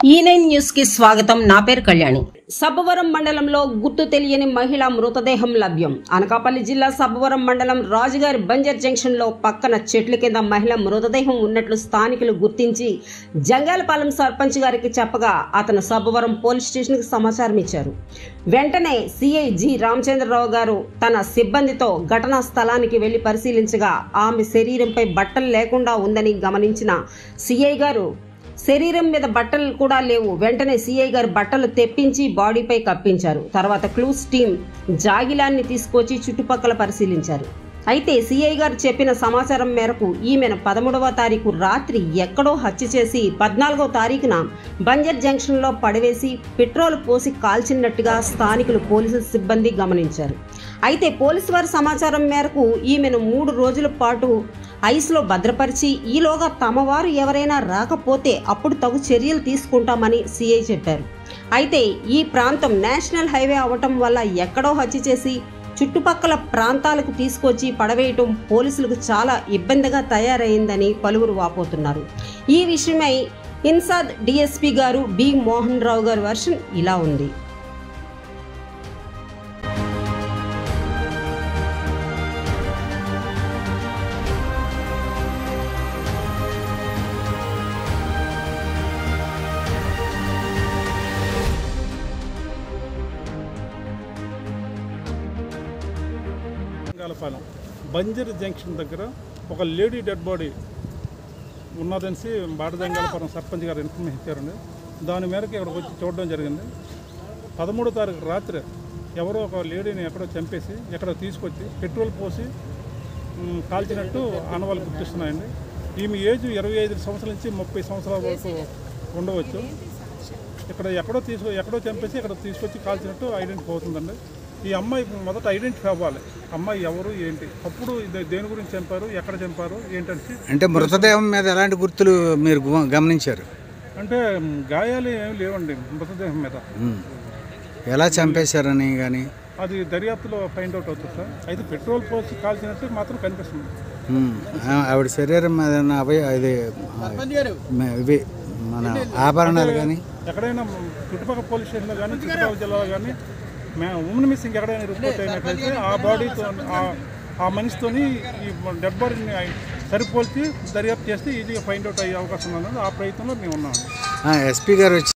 E9 news కి స్వాగతం. నా పేరు కళ్యాణి. సబ్బవరం మండలంలో గుర్తు తెలియని మహిళ మృతదేహం లభ్యం. అనకాపల్లి జిల్లా సబ్బవరం మండలం రాజుగారి బంజర్ జంక్షన్ లో పక్కన చెట్ల కింద మహిళ మృతదేహం ఉన్నట్లు స్థానికులు గుర్తించి జంగాలపాలెం సర్పంచ్ గారికి చెప్పగా అతను సబ్బవరం పోలీస్ స్టేషన్ కి సమాచారం ఇచ్చారు. వెంటనే సిఐ జి రామచంద్రరావు గారు తన సిబ్బందితో ఘటనా స్థలానికి వెళ్లి పరిశీలించగా ఆమె శరీరంపై బట్టలు లేకుండా ఉందని గమనించిన సిఐ గారు శరీరం మీద బట్టలు కూడా లేవు. వెంటనే సిఐ గారు బట్టలు తెప్పించి బాడీపై కప్పించారు. తర్వాత క్లూస్ టీం జాగిలాన్ని తీసుకొచ్చి చుట్టుపక్కల పరిశీలించారు. అయితే సిఐ గారు చెప్పిన సమాచారం మేరకు ఈమెను 13వ తారీఖు రాత్రి ఎక్కడో హత్య చేసి 14వ తారీఖున బంజర్ జంక్షన్లో పడవేసి పెట్రోల్ పోసి కాల్చినట్టుగా స్థానికులు పోలీసు సిబ్బంది గమనించారు. అయితే పోలీసు వారి సమాచారం మేరకు ఈమెను 3 రోజుల పాటు ఐస్లో భద్రపరిచి ఈలోగా తమ వారు ఎవరైనా రాకపోతే అప్పుడు తగు చర్యలు తీసుకుంటామని సిఐ చెప్పారు. అయితే ఈ ప్రాంతం నేషనల్ హైవే అవటం వల్ల ఎక్కడో హత్య చేసి చుట్టుపక్కల ప్రాంతాలకు తీసుకొచ్చి పడవేయటం పోలీసులకు చాలా ఇబ్బందిగా తయారైందని పలువురు వాపోతున్నారు. ఈ విషయమై ఇన్సాద్ డిఎస్పీ గారు బి మోహన్ రావు గారి వర్షన్ ఇలా ఉంది. జంగాలపాలెం బంజర్ జంక్షన్ దగ్గర ఒక లేడీ డెడ్ బాడీ ఉన్నదనేసి జంగాలపాలెం సర్పంచ్ గారు ఇన్ఫర్మేషన్ ఇచ్చారండి. దాని మేరకు ఇక్కడికి వచ్చి చూడడం జరిగింది. 13వ తారీఖు రాత్రి ఎవరో ఒక లేడీని ఎక్కడో చంపేసి ఎక్కడో తీసుకొచ్చి పెట్రోల్ పోసి కాల్చినట్టు ఆనవాళ్ళు గుర్తిస్తున్నాయండి. ఈమె ఏజ్ 25 సంవత్సరాల నుంచి 30 సంవత్సరాల వరకు ఉండవచ్చు. ఇక్కడ ఎక్కడో చంపేసి ఇక్కడ తీసుకొచ్చి కాల్చినట్టు ఐడెంటిఫై అవుతుందండి. ఈ అమ్మాయి మొదట ఐడెంటిఫై అవ్వాలి, అమ్మాయి ఎవరు ఏంటి, అప్పుడు దేని గురించి చంపారు, ఎక్కడ చంపారు ఏంటంటే. అంటే మృతదేహం మీద ఎలాంటి గుర్తులు మీరు గమనించారు? అంటే గాయాలు ఏమి లేవండి మృతదేహం మీద. ఎలా చంపేశారని కానీ అది దర్యాప్తులో ఫైండ్ అవుట్ అవుతుంది సార్. అయితే పెట్రోల్ పోసి కాల్చినట్టు మాత్రం కనిపిస్తుంది. ఆవిడ శరీరం మీద ఇవి మన ఆభరణాలు కానీ ఎక్కడైనా చుట్టుపక్కల పోలీస్ స్టేషన్లో కానీ చుట్టుపక్కల జిల్లాలో కానీ ఉమెన్ మిస్సింగ్ ఎక్కడైనా రిపోర్ట్ అయినట్లయితే ఆ బాడీతో ఆ మనిషితోని ఈ డెడ్ బాడీని సరిపోల్చి దర్యాప్తు చేస్తే ఈజీగా ఫైండ్ అవుట్ అయ్యే అవకాశం ఉన్నది. ఆ ప్రయత్నంలో మేము ఉన్నాము. ఎస్పీ గారు